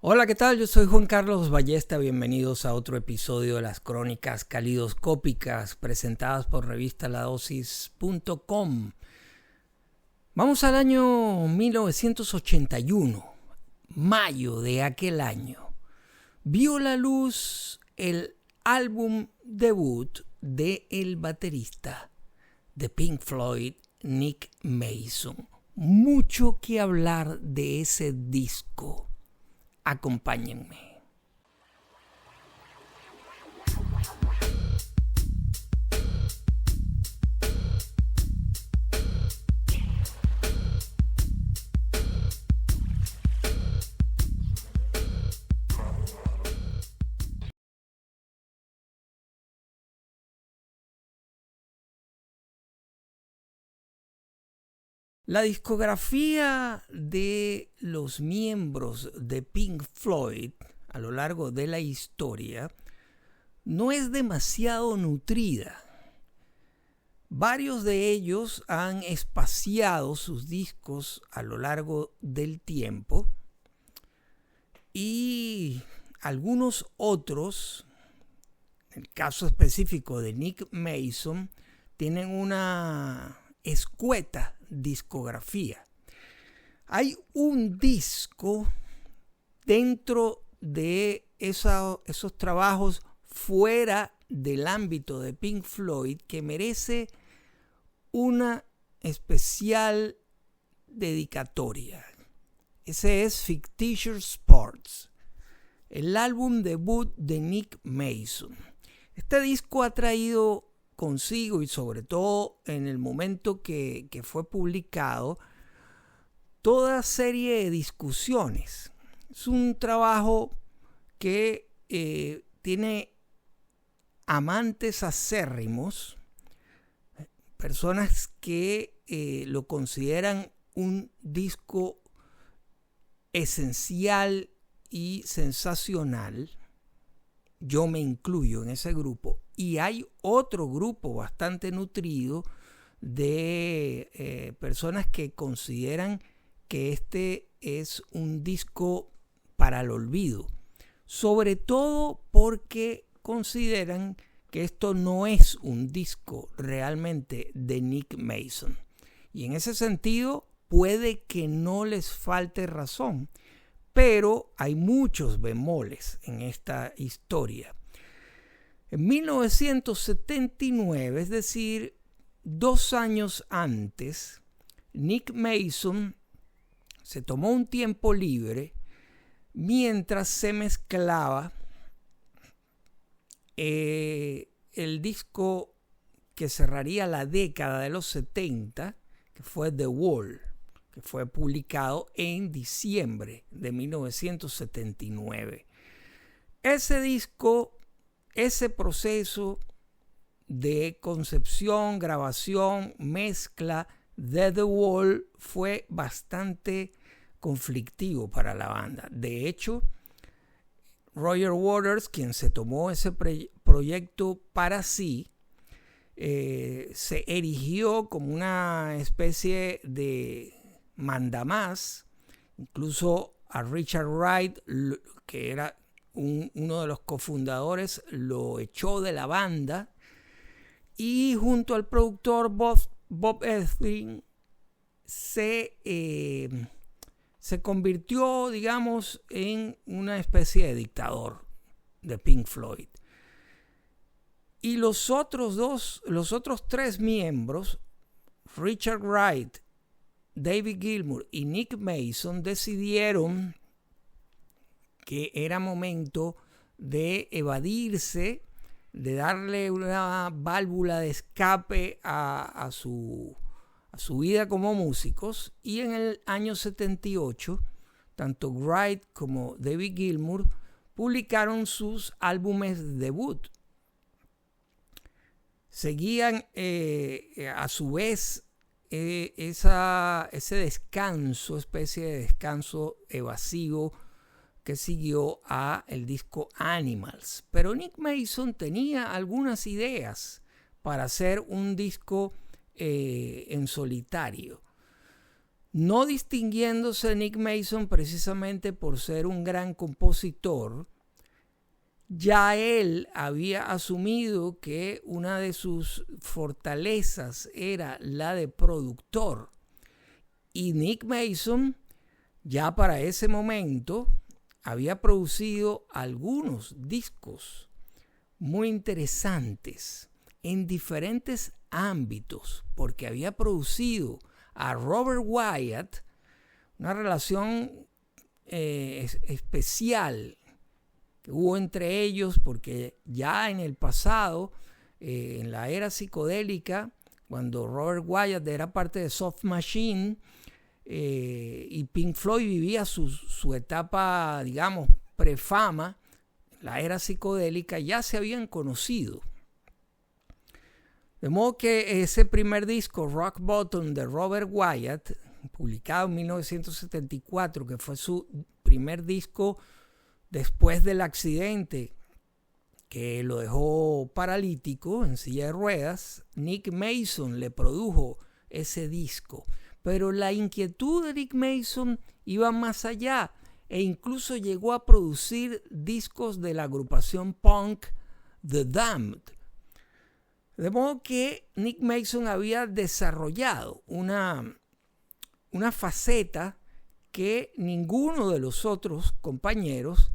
Hola, ¿qué tal? Yo soy Juan Carlos Ballesta. Bienvenidos a otro episodio de las crónicas calidoscópicas presentadas por revistaladosis.com. Vamos al año 1981, mayo de aquel año. Vio la luz el álbum debut de el baterista de Pink Floyd, Nick Mason. Mucho que hablar de ese disco. Acompáñenme. La discografía de los miembros de Pink Floyd a lo largo de la historia no es demasiado nutrida. Varios de ellos han espaciado sus discos a lo largo del tiempo y algunos otros, en el caso específico de Nick Mason, tienen una escueta discografía. Hay un disco dentro de esos trabajos fuera del ámbito de Pink Floyd que merece una especial dedicatoria. Ese es Fictitious Sports, el álbum debut de Nick Mason. Este disco ha traído consigo, y sobre todo en el momento que fue publicado, toda serie de discusiones. Es un trabajo que tiene amantes acérrimos, personas que lo consideran un disco esencial y sensacional. Yo me incluyo en ese grupo. Y hay otro grupo bastante nutrido de personas que consideran que este es un disco para el olvido. Sobre todo porque consideran que esto no es un disco realmente de Nick Mason. Y en ese sentido puede que no les falte razón. Pero hay muchos bemoles en esta historia. En 1979, es decir, 2 años antes, Nick Mason se tomó un tiempo libre mientras se mezclaba el disco que cerraría la década de los 70, que fue The Wall, que fue publicado en diciembre de 1979. Ese disco, ese proceso de concepción, grabación, mezcla de The Wall fue bastante conflictivo para la banda. De hecho, Roger Waters, quien se tomó ese proyecto para sí, se erigió como una especie de mandamás. Incluso a Richard Wright, que era uno de los cofundadores, lo echó de la banda, y junto al productor Bob Ezrin se convirtió, digamos, en una especie de dictador de Pink Floyd. Y los otros 3 miembros, Richard Wright, David Gilmour y Nick Mason, decidieron que era momento de evadirse, de darle una válvula de escape a su vida como músicos. Y en el año 78, tanto Wright como David Gilmour publicaron sus álbumes debut. Seguían a su vez ese descanso, especie de descanso evasivo que siguió a el disco Animals. Pero Nick Mason tenía algunas ideas para hacer un disco en solitario. no distinguiéndose Nick Mason precisamente por ser un gran compositor. Ya él había asumido que una de sus fortalezas era la de productor. Y Nick Mason ya para ese momento había producido algunos discos muy interesantes en diferentes ámbitos, porque había producido a Robert Wyatt, una relación especial que hubo entre ellos, porque ya en el pasado, en la era psicodélica, cuando Robert Wyatt era parte de Soft Machine y Pink Floyd vivía su etapa, digamos, prefama, la era psicodélica, ya se habían conocido. De modo que ese primer disco, Rock Bottom, de Robert Wyatt, publicado en 1974, que fue su primer disco después del accidente que lo dejó paralítico en silla de ruedas, Nick Mason le produjo ese disco. Pero la inquietud de Nick Mason iba más allá e incluso llegó a producir discos de la agrupación punk The Damned. De modo que Nick Mason había desarrollado una faceta que ninguno de los otros compañeros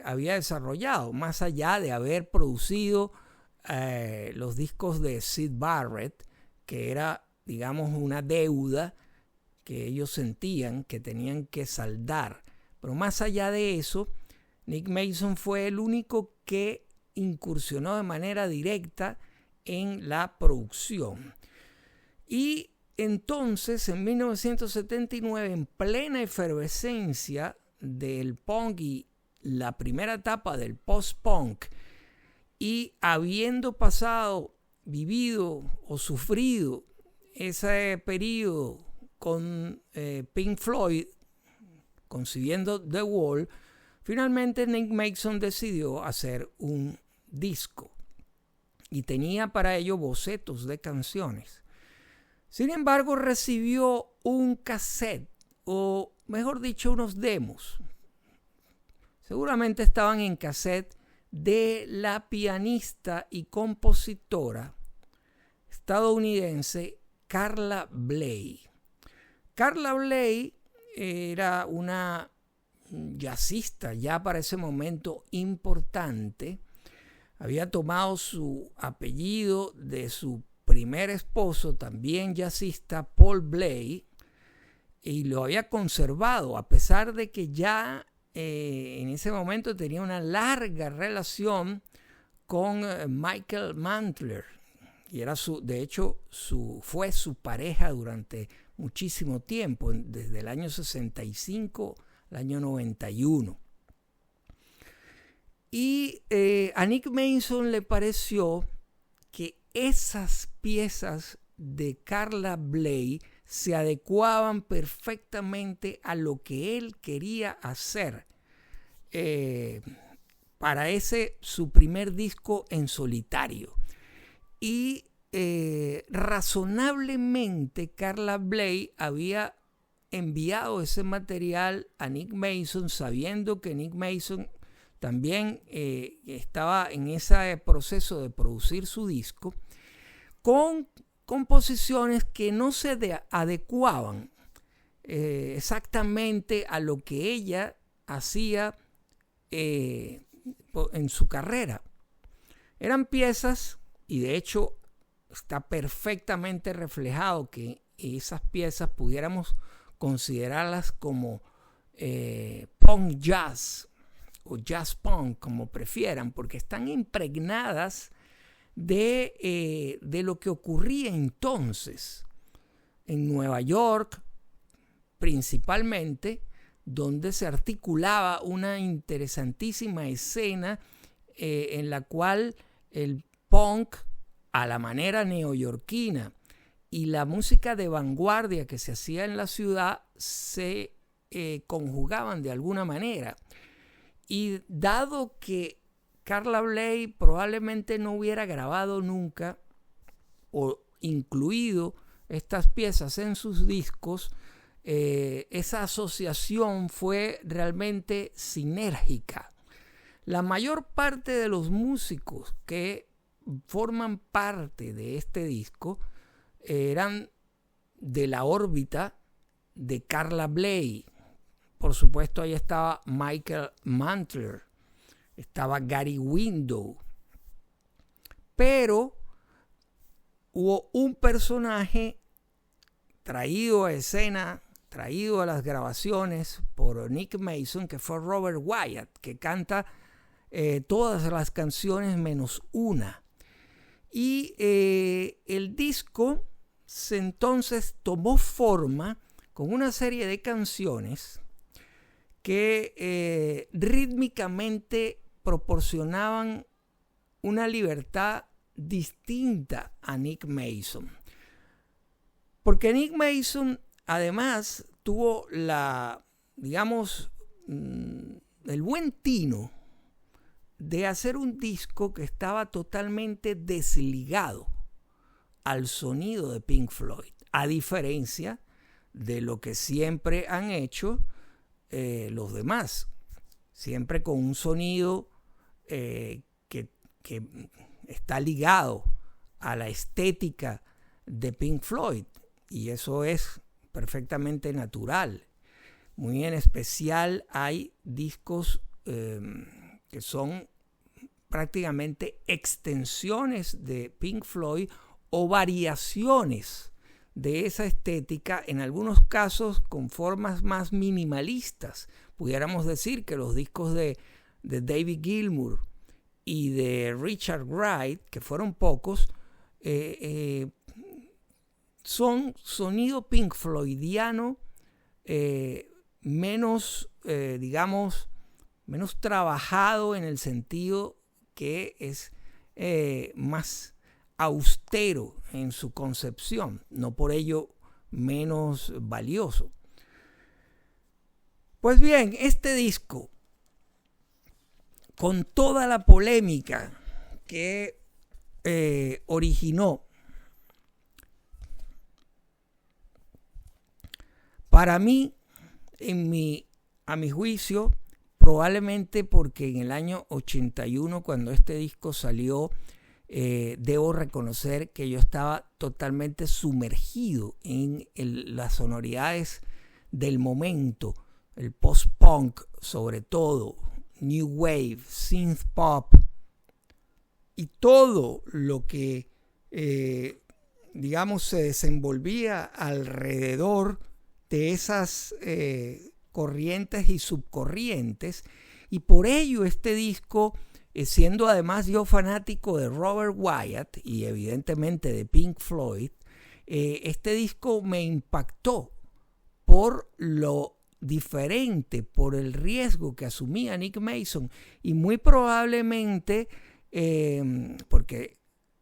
había desarrollado, más allá de haber producido los discos de Syd Barrett, que era, digamos, una deuda que ellos sentían que tenían que saldar. Pero más allá de eso, Nick Mason fue el único que incursionó de manera directa en la producción. Y entonces, en 1979, en plena efervescencia del punk y la primera etapa del post-punk, y habiendo vivido o sufrido ese periodo con Pink Floyd, concibiendo The Wall, finalmente Nick Mason decidió hacer un disco y tenía para ello bocetos de canciones. Sin embargo, recibió un cassette, o mejor dicho, unos demos. Seguramente estaban en cassette, de la pianista y compositora estadounidense Carla Bley. Carla Bley era una jazzista ya para ese momento importante. Había tomado su apellido de su primer esposo, también jazzista, Paul Bley, y lo había conservado a pesar de que ya en ese momento tenía una larga relación con Michael Mantler, y era de hecho fue su pareja durante muchísimo tiempo, desde el año 65 al año 91. Y a Nick Mason le pareció que esas piezas de Carla Bley se adecuaban perfectamente a lo que él quería hacer para su primer disco en solitario. Y razonablemente Carla Bley había enviado ese material a Nick Mason, sabiendo que Nick Mason también estaba en ese proceso de producir su disco, con composiciones que no se adecuaban exactamente a lo que ella hacía en su carrera. Eran piezas, y de hecho está perfectamente reflejado que esas piezas pudiéramos considerarlas como punk jazz o jazz punk, como prefieran, porque están impregnadas de lo que ocurría entonces en Nueva York, principalmente, donde se articulaba una interesantísima escena en la cual el punk a la manera neoyorquina y la música de vanguardia que se hacía en la ciudad se conjugaban de alguna manera. Y dado que Carla Bley probablemente no hubiera grabado nunca o incluido estas piezas en sus discos, esa asociación fue realmente sinérgica. La mayor parte de los músicos que forman parte de este disco eran de la órbita de Carla Bley. Por supuesto, ahí estaba Michael Mantler, estaba Gary Window, pero hubo un personaje traído a escena, traído a las grabaciones por Nick Mason, que fue Robert Wyatt, que canta todas las canciones menos una. Y el disco entonces tomó forma con una serie de canciones que rítmicamente proporcionaban una libertad distinta a Nick Mason. Porque Nick Mason además tuvo el buen tino de hacer un disco que estaba totalmente desligado al sonido de Pink Floyd, a diferencia de lo que siempre han hecho los demás, siempre con un sonido que está ligado a la estética de Pink Floyd, y eso es perfectamente natural. Muy en especial hay discos que son prácticamente extensiones de Pink Floyd o variaciones de esa estética, en algunos casos con formas más minimalistas. Pudiéramos decir que los discos de David Gilmour y de Richard Wright, que fueron pocos, son sonido Pink Floydiano, menos trabajado, en el sentido que es más austero en su concepción, no por ello menos valioso. Pues bien, este disco, con toda la polémica que originó, para mí, a mi juicio, probablemente porque en el año 81, cuando este disco salió, debo reconocer que yo estaba totalmente sumergido en las sonoridades del momento, el post-punk sobre todo, new wave, synth pop, y todo lo que se desenvolvía alrededor de esas corrientes y subcorrientes. Y por ello este disco, siendo además yo fanático de Robert Wyatt y evidentemente de Pink Floyd, este disco me impactó por lo diferente, por el riesgo que asumía Nick Mason, y muy probablemente porque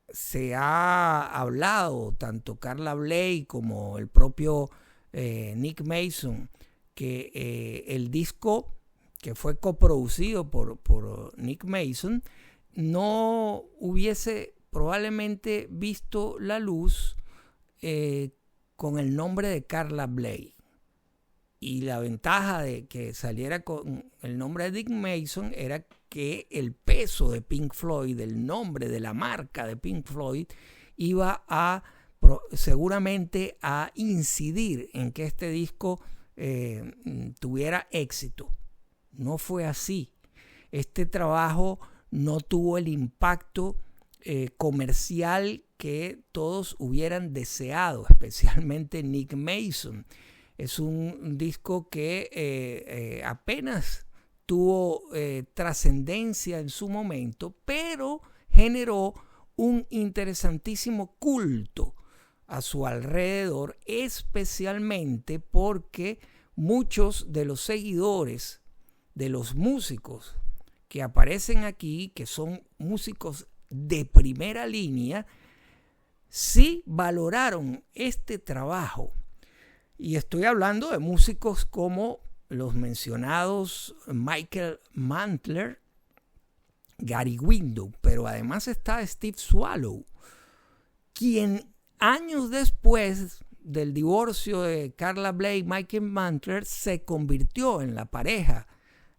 se ha hablado, tanto Carla Bley como el propio Nick Mason, que el disco, que fue coproducido por Nick Mason, no hubiese probablemente visto la luz con el nombre de Carla Bley. Y la ventaja de que saliera con el nombre de Nick Mason era que el peso de Pink Floyd, el nombre de la marca de Pink Floyd, iba a seguramente a incidir en que este disco tuviera éxito. No fue así. Este trabajo no tuvo el impacto comercial que todos hubieran deseado, especialmente Nick Mason. Es un disco que apenas tuvo trascendencia en su momento, pero generó un interesantísimo culto a su alrededor, especialmente porque muchos de los seguidores de los músicos que aparecen aquí, que son músicos de primera línea, sí valoraron este trabajo. Y estoy hablando de músicos como los mencionados Michael Mantler, Gary Window, pero además está Steve Swallow, quien años después del divorcio de Carla Bley, Michael Mantler se convirtió en la pareja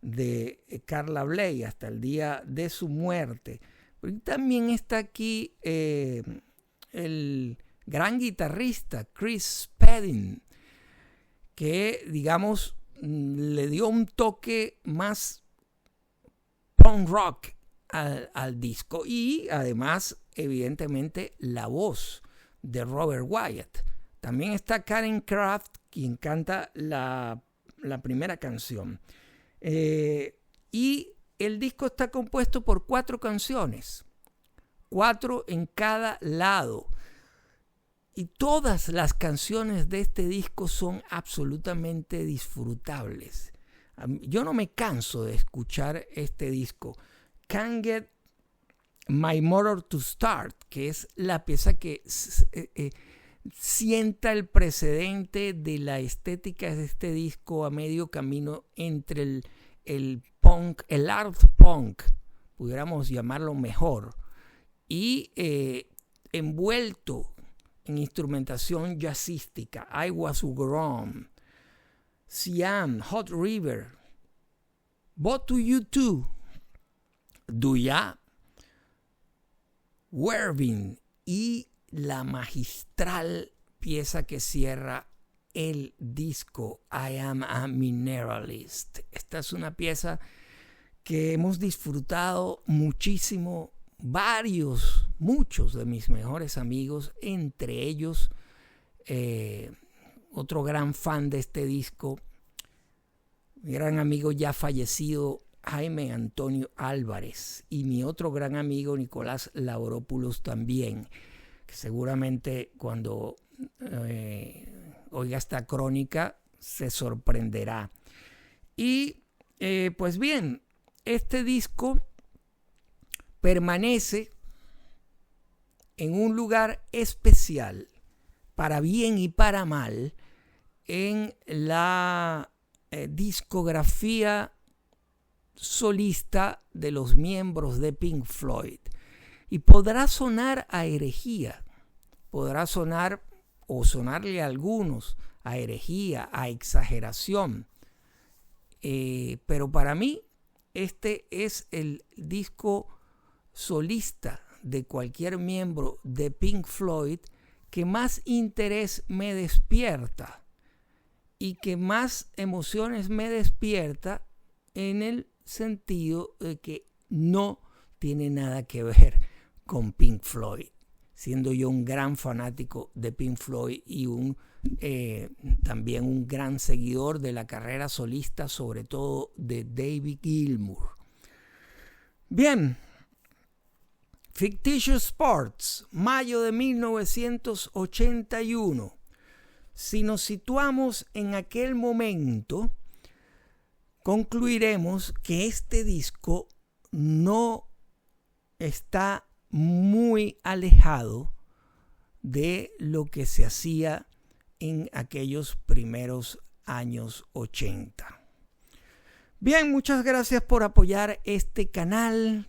de Carla Bley hasta el día de su muerte. Y también está aquí el gran guitarrista Chris Spedding, que digamos le dio un toque más punk rock al disco, y además evidentemente la voz de Robert Wyatt. También está Karen Kraft, quien canta la primera canción. Y el disco está compuesto por 4 canciones, 4 en cada lado. Y todas las canciones de este disco son absolutamente disfrutables. Yo no me canso de escuchar este disco. Can't Get My Motor to Start, que es la pieza que sienta el precedente de la estética de este disco a medio camino entre el punk, el art punk, pudiéramos llamarlo mejor, y envuelto en instrumentación jazzística. I Was Grown, Siam, Hot River, But To You Too, Do Ya, Wervin y la magistral pieza que cierra el disco, I Am a Mineralist. Esta es una pieza que hemos disfrutado muchísimo, muchos de mis mejores amigos, entre ellos otro gran fan de este disco, mi gran amigo ya fallecido Jaime Antonio Álvarez, y mi otro gran amigo Nicolás Lauropoulos también, que seguramente cuando oiga esta crónica se sorprenderá. Y pues bien, este disco permanece en un lugar especial, para bien y para mal, en la discografía solista de los miembros de Pink Floyd. Y podrá sonar a herejía, podrá sonar o sonarle a algunos a herejía, a exageración, pero para mí este es el disco solista de cualquier miembro de Pink Floyd que más interés me despierta y que más emociones me despierta, en el sentido de que no tiene nada que ver con Pink Floyd, siendo yo un gran fanático de Pink Floyd y también un gran seguidor de la carrera solista, sobre todo de David Gilmour. Bien, Fictitious Sports, mayo de 1981. Si nos situamos en aquel momento, concluiremos que este disco no está muy alejado de lo que se hacía en aquellos primeros años 80. Bien, muchas gracias por apoyar este canal.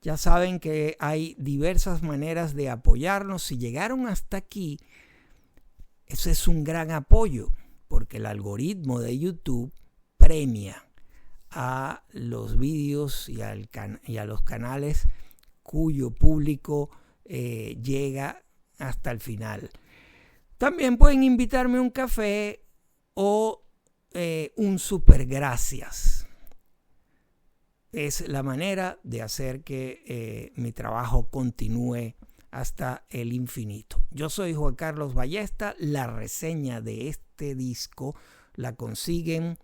Ya saben que hay diversas maneras de apoyarnos. Si llegaron hasta aquí, ese es un gran apoyo, porque el algoritmo de YouTube premia a los vídeos y a los canales cuyo público llega hasta el final. También pueden invitarme a un café o un super gracias. Es la manera de hacer que mi trabajo continúe hasta el infinito. Yo soy Juan Carlos Ballesta. La reseña de este disco la consiguen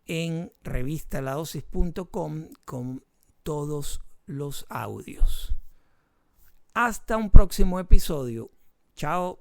en revistaladosis.com con todos los audios. Hasta un próximo episodio. Chao.